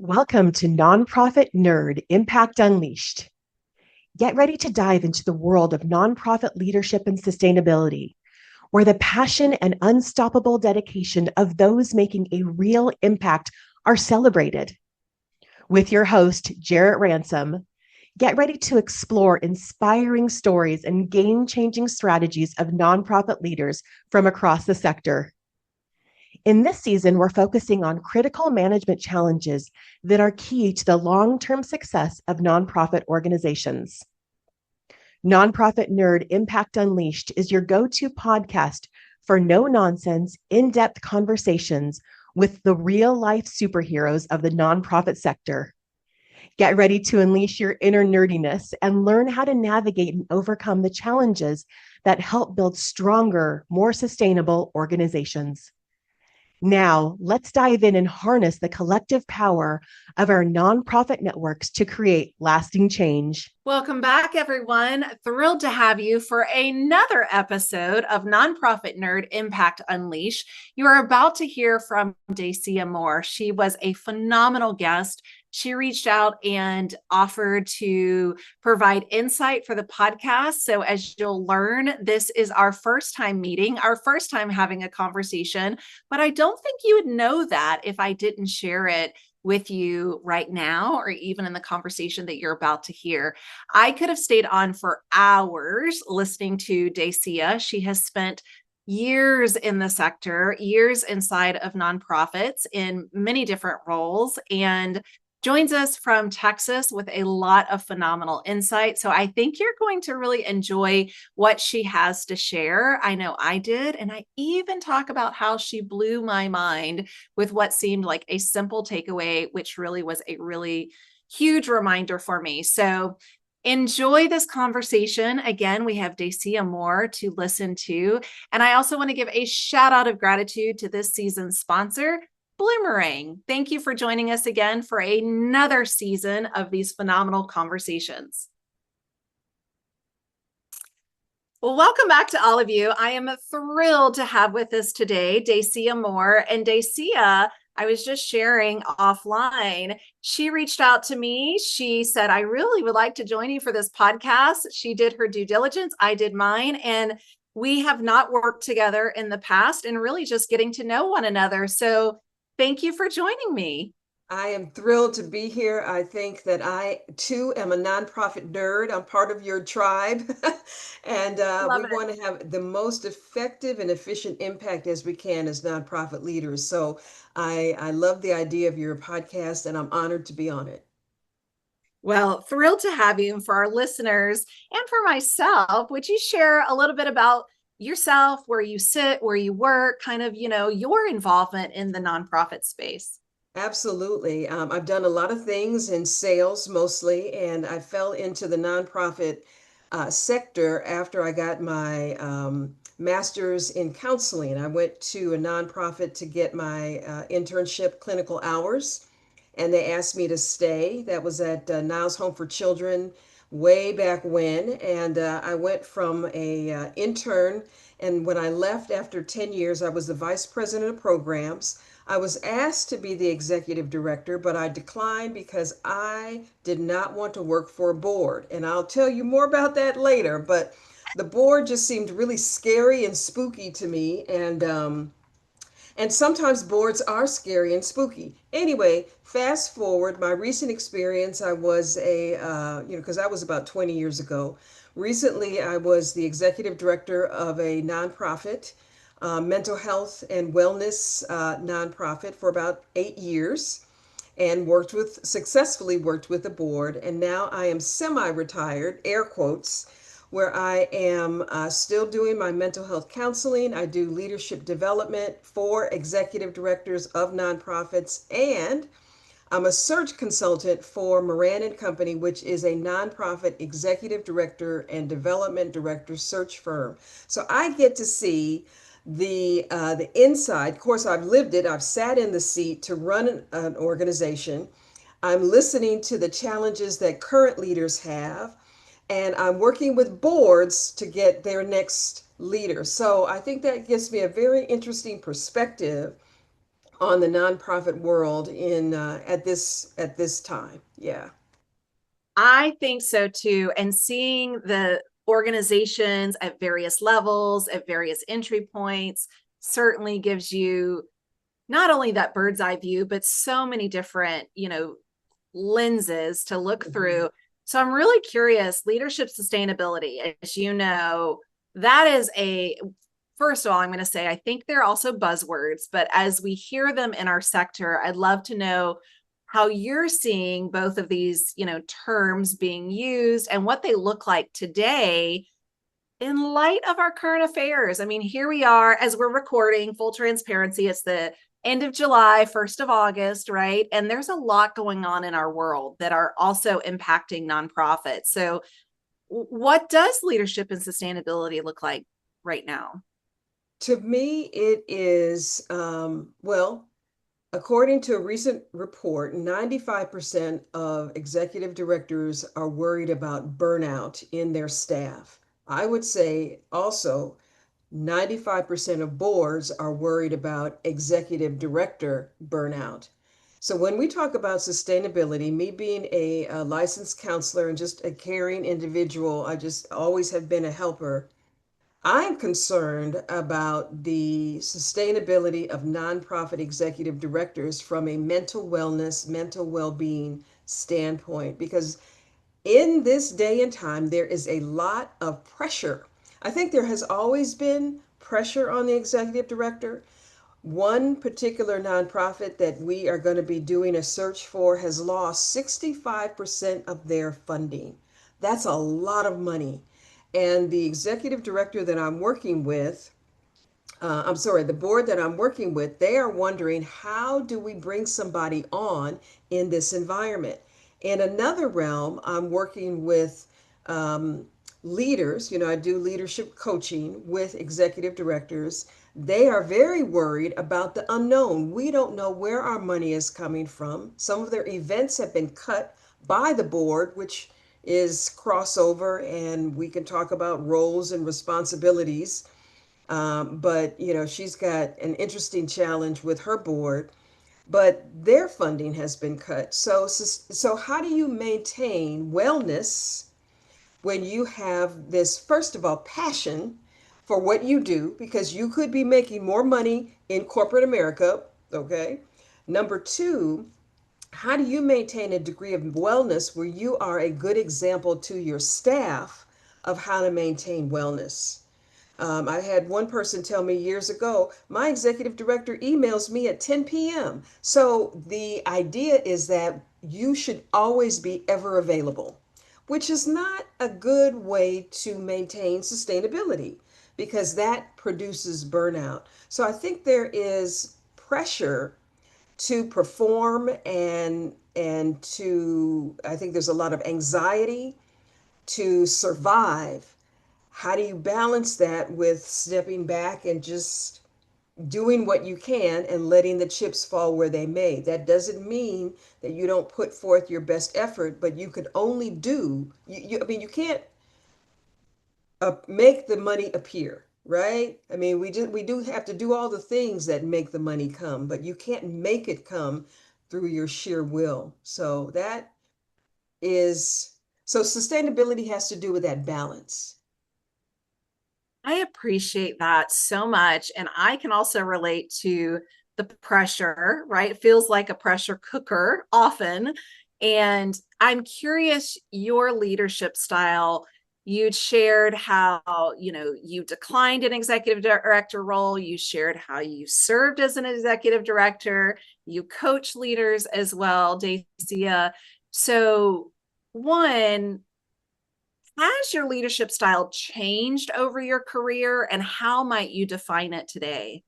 Welcome to Nonprofit Nerd Impact Unleashed. Get ready to dive into the world of nonprofit leadership and sustainability, where the passion and unstoppable dedication of those making a real impact are celebrated. With your host, Jarrett Ransom, get ready to explore inspiring stories and game changing strategies of nonprofit leaders from across the sector. In this season, we're focusing on critical management challenges that are key to the long-term success of nonprofit organizations. Nonprofit Nerd Impact Unleashed is your go-to podcast for no-nonsense, in-depth conversations with the real-life superheroes of the nonprofit sector. Get ready to unleash your inner nerdiness and learn how to navigate and overcome the challenges that help build stronger, more sustainable organizations. Now, let's dive in and harness the collective power of our nonprofit networks to create lasting change. Welcome back, everyone. Thrilled to have you for another episode of Nonprofit Nerd Impact Unleash. You are about to hear from Dacia Moore. She was a phenomenal guest. She reached out and offered to provide insight for the podcast. So, as you'll learn, this is our first time meeting, our first time having a conversation. But I don't think you would know that if I didn't share it with you right now, or even in the conversation that you're about to hear. I could have stayed on for hours listening to Dacia. She has spent years in the sector, years inside of nonprofits in many different roles, and joins us from Texas with a lot of phenomenal insight. So I think you're going to really enjoy what she has to share. I know I did. And I even talk about how she blew my mind with what seemed like a simple takeaway, which really was a really huge reminder for me. So enjoy this conversation. Again, we have Dacia Moore to listen to. And I also want to give a shout out of gratitude to this season's sponsor, Bloomerang. Thank you for joining us again for another season of these phenomenal conversations. Well, welcome back to all of you. I am thrilled to have with us today Dacia Moore. And Dacia, I was just sharing offline. She reached out to me. She said, I really would like to join you for this podcast. She did her due diligence. I did mine. And we have not worked together in the past and really just getting to know one another. So thank you for joining me. I am thrilled to be here. I think that I too am a nonprofit nerd. I'm part of your tribe. And we want to have the most effective and efficient impact as we can as nonprofit leaders. So I love the idea of your podcast and I'm honored to be on it. Well, thrilled to have you. And for our listeners and for myself, would you share a little bit about yourself, where you sit, where you work, kind of, your involvement in the nonprofit space? Absolutely. I've done a lot of things in sales mostly, and I fell into the nonprofit sector after I got my master's in counseling. I went to a nonprofit to get my internship clinical hours, and they asked me to stay. That was at Niles Home for Children way back when, and I went from a intern, and when I left after 10 years, I was the vice president of programs. I was asked to be the executive director, but I declined because I did not want to work for a board. And I'll tell you more about that later, but the board just seemed really scary and spooky to me. And sometimes boards are scary and spooky. Anyway, fast forward, my recent experience, I was because that was about 20 years ago. Recently, I was the executive director of a nonprofit, mental health and wellness nonprofit for about 8 years and successfully worked with the board. And now I am semi-retired, air quotes, where I am still doing my mental health counseling. I do leadership development for executive directors of nonprofits, and I'm a search consultant for Moran and Company, which is a nonprofit executive director and development director search firm. So I get to see the inside. Of course, I've lived it. I've sat in the seat to run an organization. I'm listening to the challenges that current leaders have, and I'm working with boards to get their next leader. So I think that gives me a very interesting perspective on the nonprofit world in at this time. Yeah. I think so too. And seeing the organizations at various levels, at various entry points, certainly gives you not only that bird's eye view, but so many different, lenses to look Mhm. through. So I'm really curious, leadership sustainability, as you know, that is first of all, I'm going to say, I think they're also buzzwords, but as we hear them in our sector, I'd love to know how you're seeing both of these, terms being used and what they look like today in light of our current affairs. I mean, here we are as we're recording, full transparency. It's the end of July, 1st of August, right? And there's a lot going on in our world that are also impacting nonprofits. So, what does leadership and sustainability look like right now? To me, it is, well, according to a recent report, 95% of executive directors are worried about burnout in their staff. I would say also 95% of boards are worried about executive director burnout. So when we talk about sustainability, me being a licensed counselor and just a caring individual, I just always have been a helper. I'm concerned about the sustainability of nonprofit executive directors from a mental wellness, mental well being standpoint, because in this day and time, there is a lot of pressure. I think there has always been pressure on the executive director. One particular nonprofit that we are going to be doing a search for has lost 65% of their funding. That's a lot of money. And the executive director that I'm working with, I'm sorry, the board that I'm working with, they are wondering how do we bring somebody on in this environment? In another realm, I'm working with um, leaders. I do leadership coaching with executive directors. They are very worried about the unknown. We don't know where our money is coming from. Some of their events have been cut by the board, which is crossover, and we can talk about roles and responsibilities. But she's got an interesting challenge with her board, but their funding has been cut. So how do you maintain wellness when you have this, first of all, passion for what you do, because you could be making more money in corporate America, okay? Number two, how do you maintain a degree of wellness where you are a good example to your staff of how to maintain wellness? I had one person tell me years ago, my executive director emails me at 10 p.m. So the idea is that you should always be ever available, which is not a good way to maintain sustainability because that produces burnout. So I think there is pressure to perform and to, I think there's a lot of anxiety to survive. How do you balance that with stepping back and just doing what you can and letting the chips fall where they may? That doesn't mean that you don't put forth your best effort, but you could only do, I mean, you can't make the money appear, right? I mean, we do have to do all the things that make the money come, but you can't make it come through your sheer will. Is, so sustainability has to do with that balance. I appreciate that so much. And I can also relate to the pressure, right? It feels like a pressure cooker often. And I'm curious, your leadership style. You'd shared how, you declined an executive director role. You shared how you served as an executive director. You coach leaders as well, Dacia. So, one, has your leadership style changed over your career, and how might you define it today?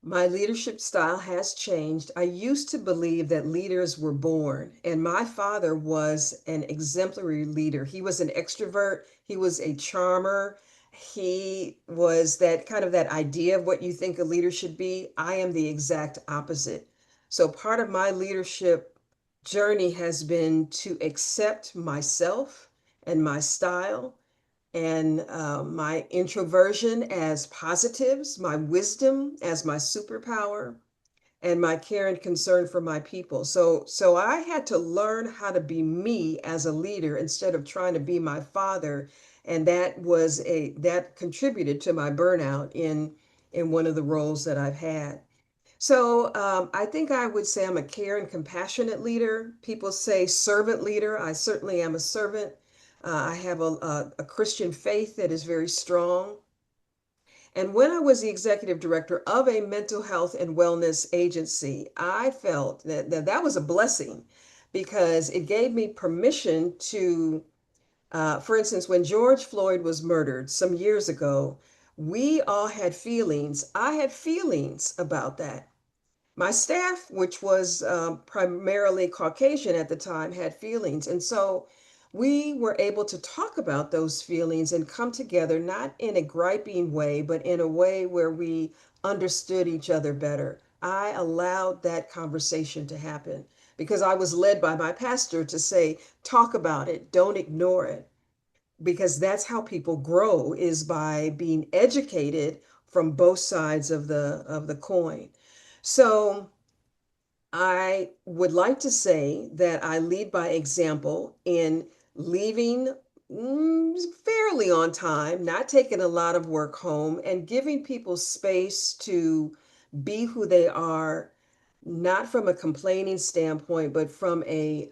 My leadership style has changed. I used to believe that leaders were born, and my father was an exemplary leader. He was an extrovert, he was a charmer, he was that kind of that idea of what you think a leader should be. I am the exact opposite. So part of my leadership journey has been to accept myself and my style and my introversion as positives, my wisdom as my superpower, and my care and concern for my people. So I had to learn how to be me as a leader instead of trying to be my father, and that contributed to my burnout in one of the roles that I've had. So I think I would say I'm a care and compassionate leader. People say servant leader. I certainly am a servant. I have a Christian faith that is very strong. And when I was the executive director of a mental health and wellness agency, I felt that was a blessing because it gave me permission to, for instance, when George Floyd was murdered some years ago, we all had feelings. I had feelings about that. My staff, which was primarily Caucasian at the time, had feelings. And so we were able to talk about those feelings and come together, not in a griping way, but in a way where we understood each other better. I allowed that conversation to happen because I was led by my pastor to say, talk about it, don't ignore it, because that's how people grow is by being educated from both sides of the coin. So I would like to say that I lead by example in leaving fairly on time, not taking a lot of work home, and giving people space to be who they are, not from a complaining standpoint, but from a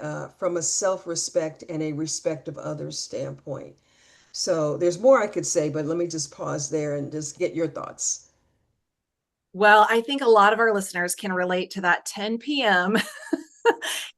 self-respect and a respect of others standpoint. So there's more I could say, but let me just pause there and just get your thoughts. Well, I think a lot of our listeners can relate to that 10 p.m.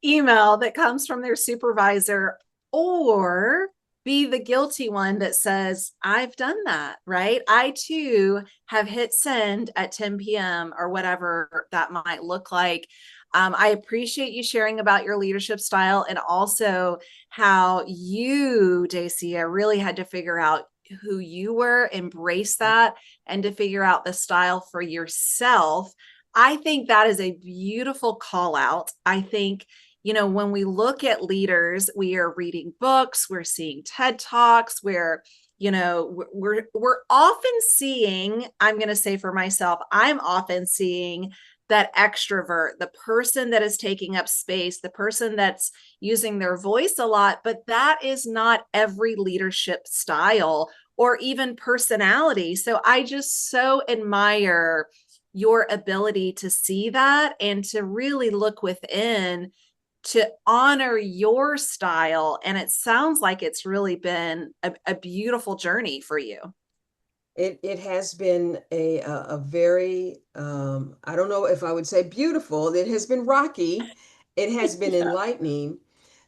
email that comes from their supervisor, or be the guilty one that says, I've done that, right? I too have hit send at 10 p.m. or whatever that might look like. I appreciate you sharing about your leadership style and also how you, Dacia, really had to figure out who you were, embrace that, and to figure out the style for yourself. I think that is a beautiful call out. I think, when we look at leaders, we are reading books, we're seeing TED Talks, we're often seeing, I'm going to say for myself, I'm often seeing that extrovert, the person that is taking up space, the person that's using their voice a lot, but that is not every leadership style or even personality. So I just so admire your ability to see that and to really look within to honor your style. And it sounds like it's really been a beautiful journey for you. It has been a very I don't know if I would say beautiful. It has been rocky. It has been Yeah. enlightening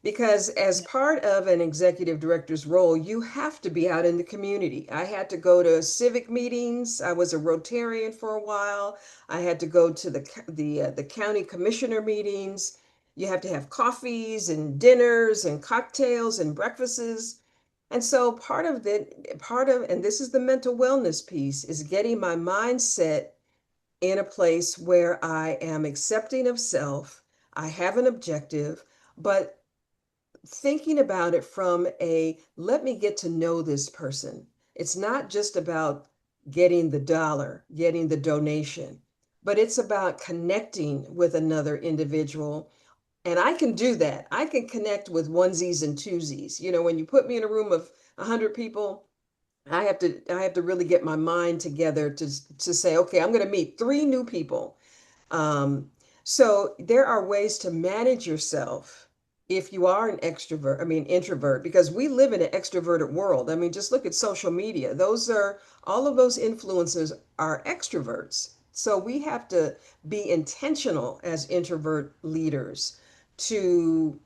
because as part of an executive director's role, you have to be out in the community. I had to go to civic meetings. I was a Rotarian for a while. I had to go to the county commissioner meetings. You have to have coffees and dinners and cocktails and breakfasts. And so and this is the mental wellness piece, is getting my mindset in a place where I am accepting of self. I have an objective, but thinking about it from let me get to know this person. It's not just about getting the dollar, getting the donation, but it's about connecting with another individual, and I can do that. I can connect with onesies and twosies. When you put me in a room of 100 people, I have to really get my mind together to say, okay, I'm going to meet three new people. Um, so there are ways to manage yourself if you are an extrovert, I mean introvert, because we live in an extroverted world. I mean, just look at social media. All of those influencers are extroverts. So we have to be intentional as introvert leaders to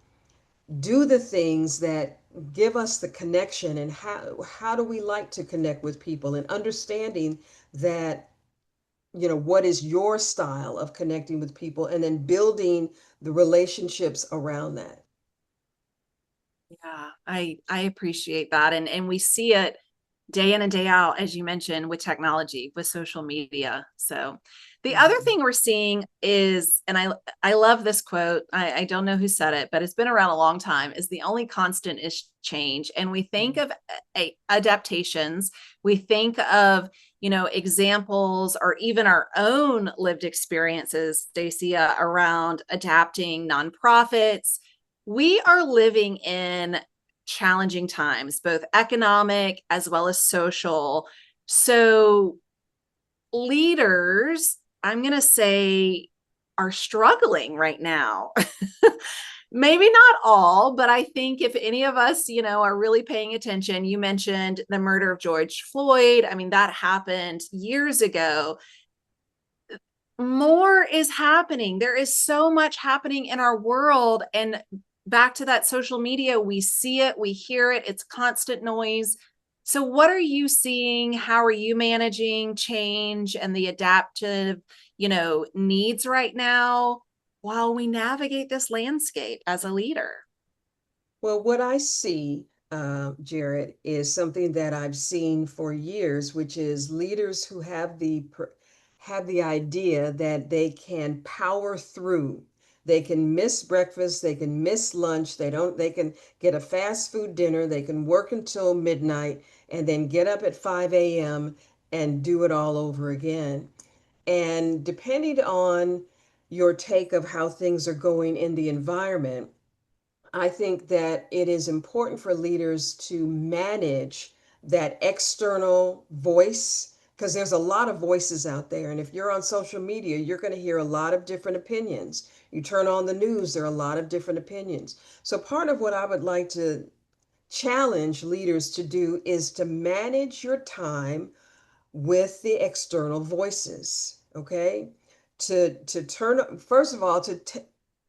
do the things that give us the connection, and how do we like to connect with people, and understanding that what is your style of connecting with people, and then building the relationships around that. Yeah, I appreciate that. And we see it day in and day out, as you mentioned, with technology, with social media. So the other Mhm. thing we're seeing is, and I love this quote, I don't know who said it, but it's been around a long time, is the only constant is change. And we think of adaptations, we think of, examples or even our own lived experiences, Dacia, around adapting nonprofits. We are living in challenging times, both economic as well as social. So leaders, I'm going to say, are struggling right now. Maybe not all, but I think if any of us, are really paying attention, you mentioned the murder of George Floyd. I mean, that happened years ago. More is happening. There is so much happening in our world. And back to that social media, we see it, we hear it, it's constant noise. So, what are you seeing? How are you managing change and the adaptive, needs right now while we navigate this landscape as a leader? Well, what I see, Jarrett, is something that I've seen for years, which is leaders who have the idea that they can power through. They can miss breakfast, they can miss lunch, they can get a fast food dinner, they can work until midnight and then get up at 5 a.m. and do it all over again. And depending on your take of how things are going in the environment, I think that it is important for leaders to manage that external voice because there's a lot of voices out there. And if you're on social media, you're going to hear a lot of different opinions. You turn on the news, there are a lot of different opinions. So, part of what I would like to challenge leaders to do is to manage your time with the external voices, okay? To turn, first of all,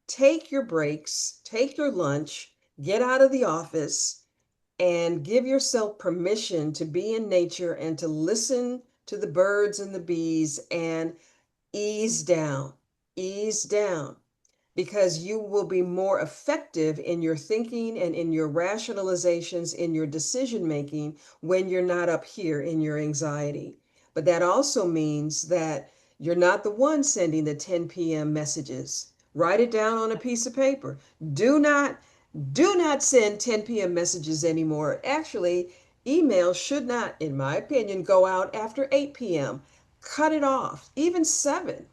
take your breaks, take your lunch, get out of the office, and give yourself permission to be in nature and to listen to the birds and the bees and ease down, ease down because you will be more effective in your thinking and in your rationalizations, in your decision making when you're not up here in your anxiety. But that also means that you're not the one sending the 10 p.m. messages. Write it down on a piece of paper. Do not do not send 10 p.m. messages anymore. Actually, email should not, in my opinion, go out after 8 p.m. Cut it off, even 7,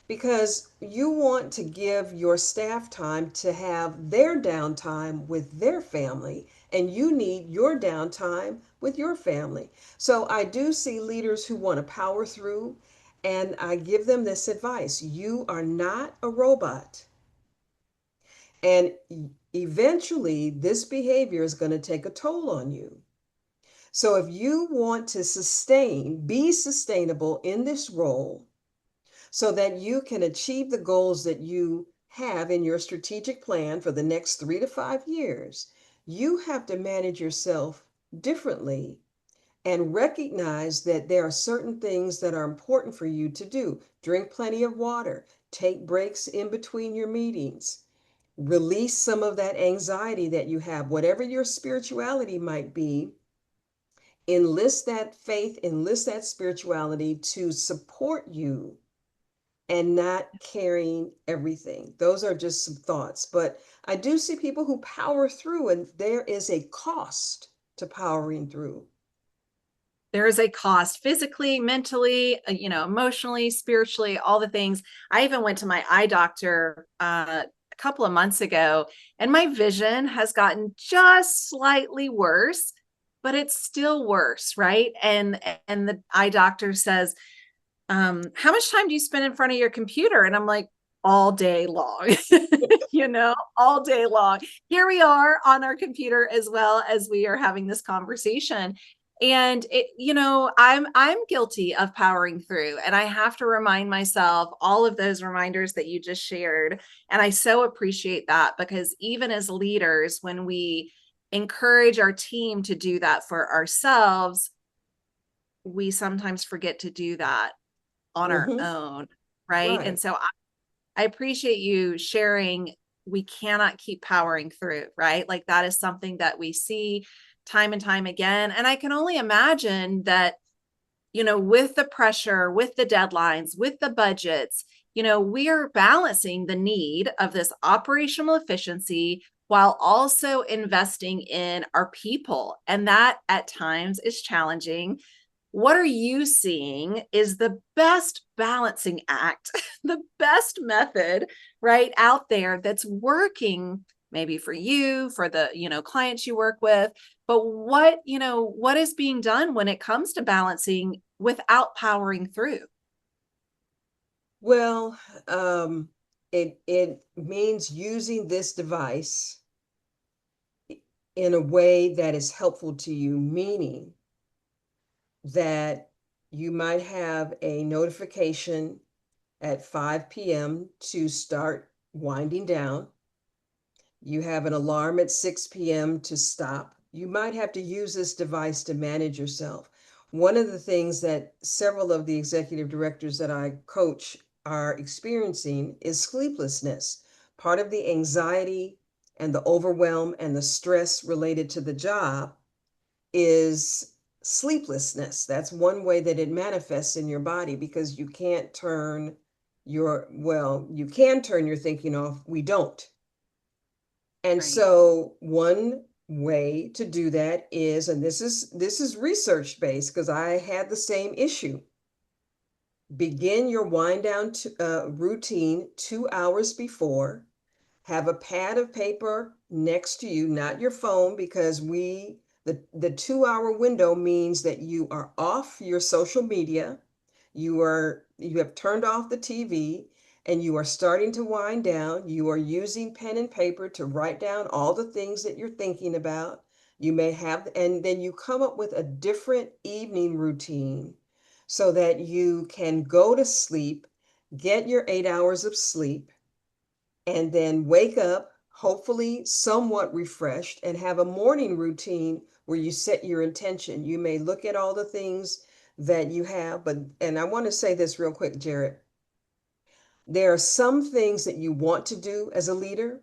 because you want to give your staff time to have their downtime with their family, and you need your downtime with your family. So I do see leaders who want to power through, and I give them this advice: you are not a robot. And eventually, this behavior is going to take a toll on you. So if you want to be sustainable in this role, so that you can achieve the goals that you have in your strategic plan for the next 3 to 5 years, you have to manage yourself differently and recognize that there are certain things that are important for you to do. Drink plenty of water, take breaks in between your meetings, release some of that anxiety that you have, whatever your spirituality might be. Enlist that faith, enlist that spirituality to support you and not carrying everything. Those are just some thoughts. But I do see people who power through, and there is a cost to powering through. There is a cost physically, mentally, emotionally, spiritually, all the things. I even went to my eye doctor a couple of months ago, and my vision has gotten just slightly worse, but it's still worse, right? And the eye doctor says, how much time do you spend in front of your computer? And I'm like, all day long, all day long. Here we are on our computer as well as we are having this conversation. And I'm guilty of powering through, and I have to remind myself all of those reminders that you just shared. And I so appreciate that, because even as leaders, when we encourage our team to do that for ourselves, we sometimes forget to do that on our Mm-hmm. own, right? And Right. so I appreciate you sharing. We cannot keep powering through, right? Like, that is something that we see time and time again. And I can only imagine that, with the pressure, with the deadlines, with the budgets, we are balancing the need of this operational efficiency while also investing in our people. And that at times is challenging. What are you seeing is the best balancing act, the best method right out there that's working maybe for you, for the, clients you work with, but what is being done when it comes to balancing without powering through? Well, it means using this device in a way that is helpful to you, meaning that you might have a notification at 5 p.m. to start winding down. You have an alarm at 6 p.m. to stop. You might have to use this device to manage yourself. One of the things that several of the executive directors that I coach are experiencing is sleeplessness. Part of the anxiety and the overwhelm and the stress related to the job is sleeplessness. That's one way that it manifests in your body because you can't turn you can turn your thinking off. We don't. And Right. so one way to do that is, and this is research based because I had the same issue. Begin your wind down routine 2 hours before. Have a pad of paper next to you, not your phone, because the 2 hour window means that you are off your social media, you have turned off the TV, and you are starting to wind down. You are using pen and paper to write down all the things that you're thinking about. You may have, and then you come up with a different evening routine so that you can go to sleep, get your 8 hours of sleep, and then wake up, hopefully somewhat refreshed, and have a morning routine where you set your intention. You may look at all the things that you have, and I want to say this real quick, Jarrett. There are some things that you want to do as a leader.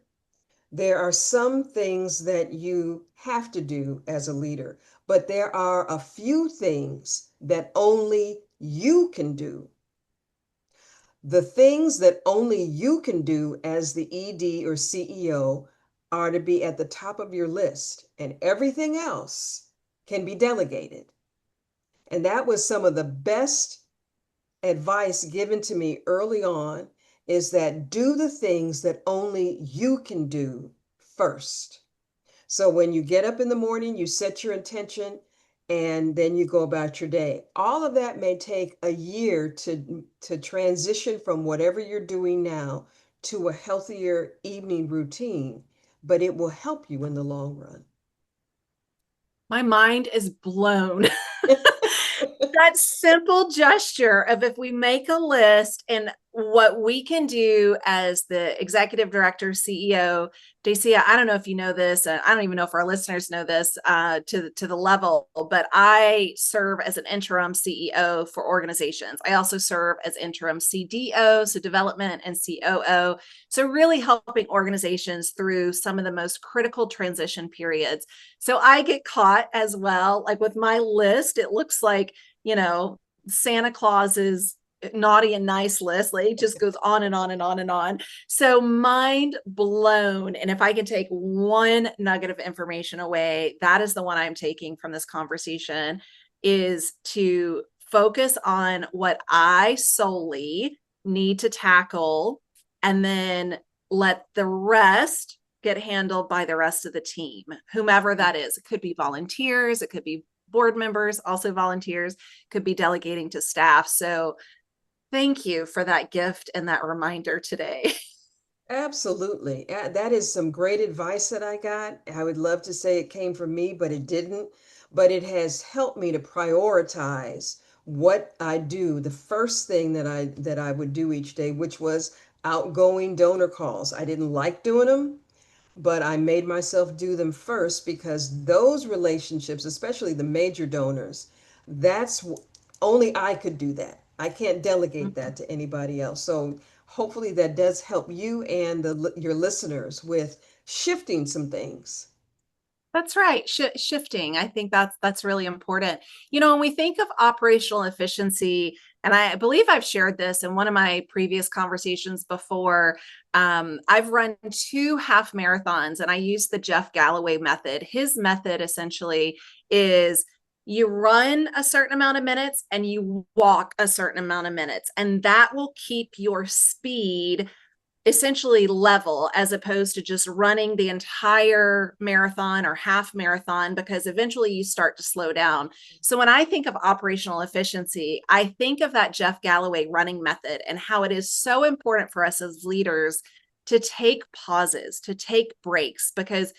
There are some things that you have to do as a leader, but there are a few things that only you can do. The things that only you can do as the ED or CEO are to be at the top of your list, and everything else can be delegated. And that was some of the best advice given to me early on, is that do the things that only you can do first. So when you get up in the morning, you set your intention and then you go about your day. All of that may take a year to transition from whatever you're doing now to a healthier evening routine, but it will help you in the long run. My mind is blown. That simple gesture of, if we make a list and what we can do as the executive director, CEO, Dacia, I don't know if you know this, and I don't even know if our listeners know this to the level, but I serve as an interim CEO for organizations. I also serve as interim CDO, so development, and COO. So really helping organizations through some of the most critical transition periods. So I get caught as well, like with my list, it looks like, Santa Claus's naughty and nice list. Like, it just goes on and on and on and on. So mind blown. And if I can take one nugget of information away, that is the one I'm taking from this conversation, is to focus on what I solely need to tackle, and then let the rest get handled by the rest of the team, whomever that is. It could be volunteers, it could be board members, also volunteers, could be delegating to staff. So thank you for that gift and that reminder today. Absolutely. That is some great advice that I got. I would love to say it came from me, but it didn't. But it has helped me to prioritize what I do. The first thing that I would do each day, which was outgoing donor calls. I didn't like doing them, but I made myself do them first because those relationships, especially the major donors, that's only I could do that. I can't delegate that to anybody else. So hopefully that does help you and your listeners with shifting some things. That's right. Shifting. I think that's really important. When we think of operational efficiency, and I believe I've shared this in one of my previous conversations before. I've run 2 half marathons, and I use the Jeff Galloway method. His method essentially is you run a certain amount of minutes and you walk a certain amount of minutes, and that will keep your speed essentially level as opposed to just running the entire marathon or half marathon, because eventually you start to slow down. So when I think of operational efficiency, I think of that Jeff Galloway running method and how it is so important for us as leaders to take pauses, to take breaks, because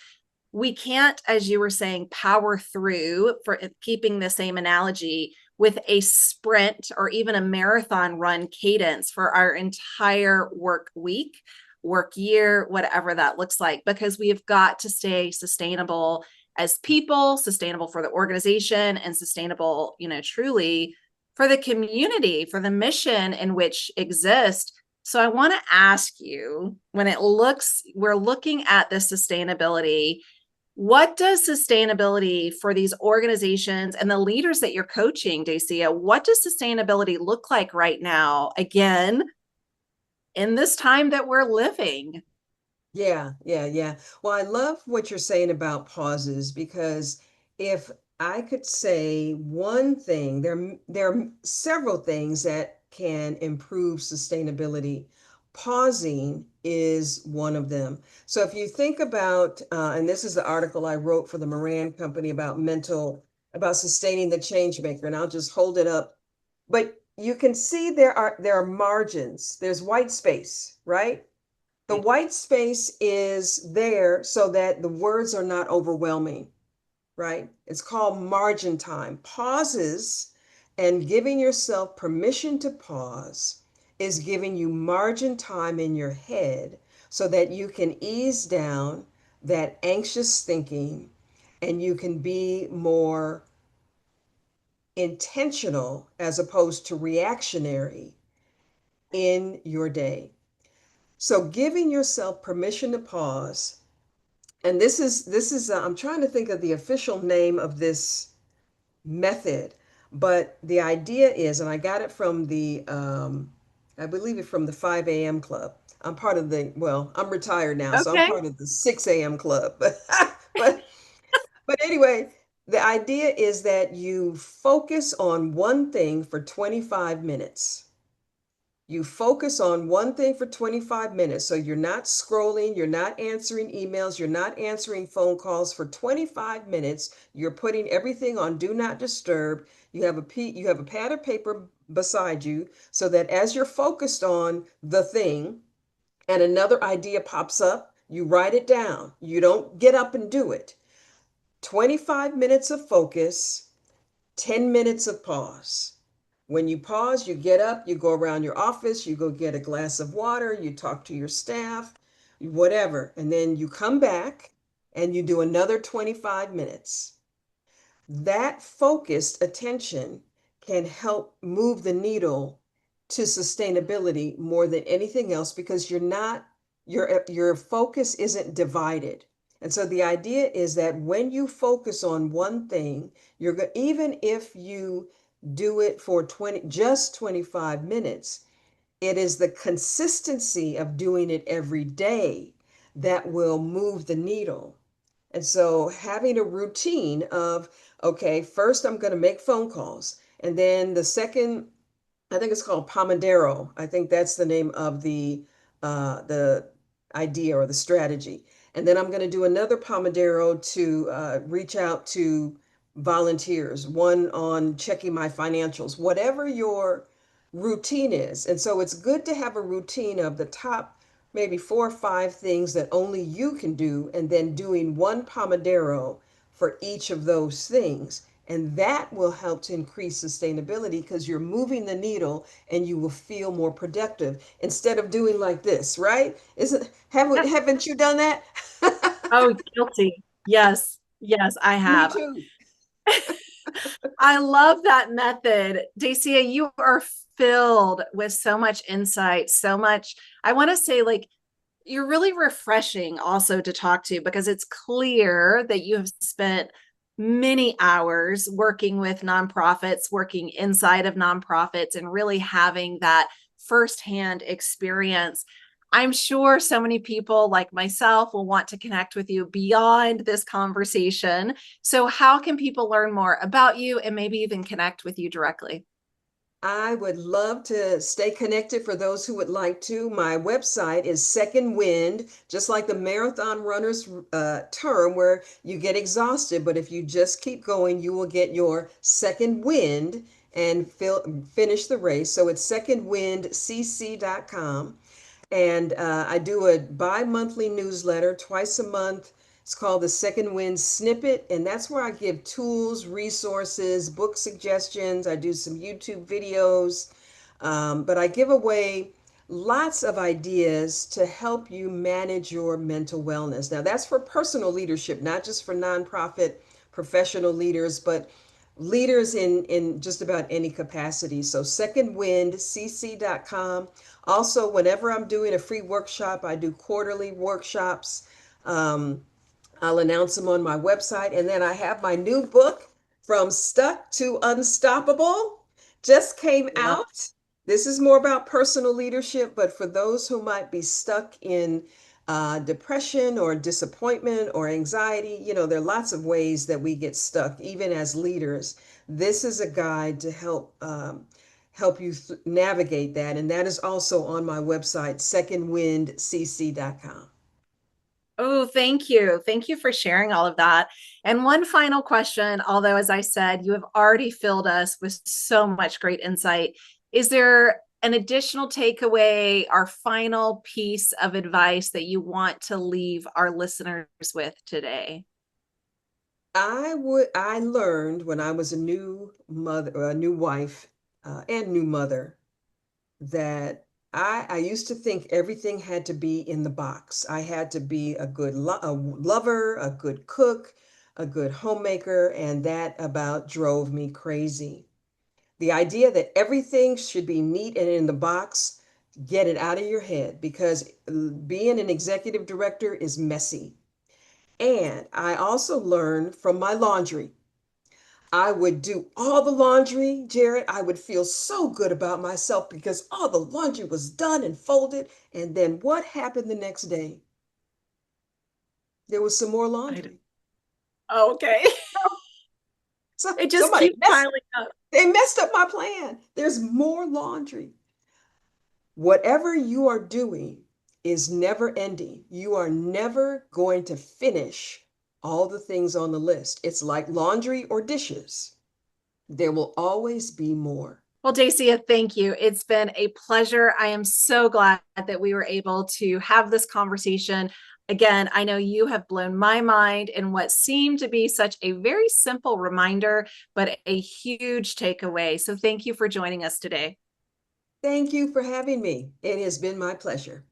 we can't, as you were saying, power through, for keeping the same analogy, with a sprint or even a marathon run cadence for our entire work week, work year, whatever that looks like, because we have got to stay sustainable as people, sustainable for the organization, and sustainable, truly for the community, for the mission in which exist. So I want to ask you, we're looking at the sustainability, what does sustainability for these organizations and the leaders that you're coaching, Dacia, what does sustainability look like right now, again, in this time that we're living? Yeah, yeah, yeah. Well, I love what you're saying about pauses because if I could say one thing, there are several things that can improve sustainability. Pausing is one of them. So if you think about, and this is the article I wrote for the Moran Company about sustaining the change maker, and I'll just hold it up. But you can see there are margins. There's white space, right? The white space is there so that the words are not overwhelming, right? It's called margin time. Pauses and giving yourself permission to pause is giving you margin time in your head so that you can ease down that anxious thinking and you can be more intentional as opposed to reactionary in your day. So giving yourself permission to pause, and this is I'm trying to think of the official name of this method, but the idea is, and I got it from I believe it from the 5 a.m. club. I'm part of I'm retired now, so I'm Okay. part of the 6 a.m. club. But but anyway, the idea is that you focus on one thing for 25 minutes. You focus on one thing for 25 minutes. So you're not scrolling, you're not answering emails, you're not answering phone calls for 25 minutes. You're putting everything on do not disturb. You have a pad of paper beside you so that as you're focused on the thing and another idea pops up, you write it down. You don't get up and do it. 25 minutes of focus, 10 minutes of pause. When you pause, you get up, you go around your office, you go get a glass of water, you talk to your staff, whatever. And then you come back and you do another 25 minutes. That focused attention can help move the needle to sustainability more than anything else because your focus isn't divided. And so the idea is that when you focus on one thing, even if you do it for 25 minutes, it is the consistency of doing it every day that will move the needle. And so having a routine of, okay, first I'm going to make phone calls. And then the second, I think it's called Pomodoro. I think that's the name of the idea or the strategy. And then I'm going to do another Pomodoro to reach out to volunteers, one on checking my financials, whatever your routine is. And so it's good to have a routine of the top maybe 4 or 5 things that only you can do, and then doing one Pomodoro for each of those things. And that will help to increase sustainability because you're moving the needle and you will feel more productive instead of doing like this, right? Haven't you done that? Oh, guilty. Yes. Yes, I Me have. too. I love that method. Dacia, you are filled with so much insight, so much, I want to say, like, you're really refreshing also to talk to, because it's clear that you have spent many hours working with nonprofits, working inside of nonprofits, and really having that firsthand experience. I'm sure so many people like myself will want to connect with you beyond this conversation. So, how can people learn more about you and maybe even connect with you directly? I would love to stay connected for those who would like to. My website is Second Wind, just like the marathon runner's term, where you get exhausted, but if you just keep going, you will get your second wind and finish the race. So it's secondwindcc.com. And I do a bi-monthly newsletter twice a month. It's called the Second Wind Snippet, and that's where I give tools, resources, book suggestions. I do some YouTube videos, but I give away lots of ideas to help you manage your mental wellness. Now, that's for personal leadership, not just for nonprofit professional leaders, but leaders in just about any capacity. So secondwindcc.com. Also, whenever I'm doing a free workshop, I do quarterly workshops. Um, I'll announce them on my website. And then I have my new book, From Stuck to Unstoppable, just came Love. out. This is more about personal leadership, but for those who might be stuck in depression or disappointment or anxiety, there are lots of ways that we get stuck, even as leaders. This is a guide to help you navigate that. And that is also on my website, secondwindcc.com. Oh, thank you. Thank you for sharing all of that. And one final question, although, as I said, you have already filled us with so much great insight. Is there an additional takeaway, our final piece of advice that you want to leave our listeners with today? I learned when I was a new mother, a new wife, and new mother, that I used to think everything had to be in the box. I had to be a good a lover, a good cook, a good homemaker, and that about drove me crazy. The idea that everything should be neat and in the box, get it out of your head, because being an executive director is messy. And I also learned from my laundry. I would do all the laundry, Jarrett. I would feel so good about myself because all the laundry was done and folded. And then what happened the next day? There was some more I d- laundry. Okay. So It just somebody keeps messed, piling up. they messed up my plan. There's more laundry. Whatever you are doing is never ending. You are never going to finish all the things on the list. It's like laundry or dishes. There will always be more. Well, Dacia, thank you. It's been a pleasure. I am so glad that we were able to have this conversation. Again, I know you have blown my mind in what seemed to be such a very simple reminder, but a huge takeaway. So thank you for joining us today. Thank you for having me. It has been my pleasure.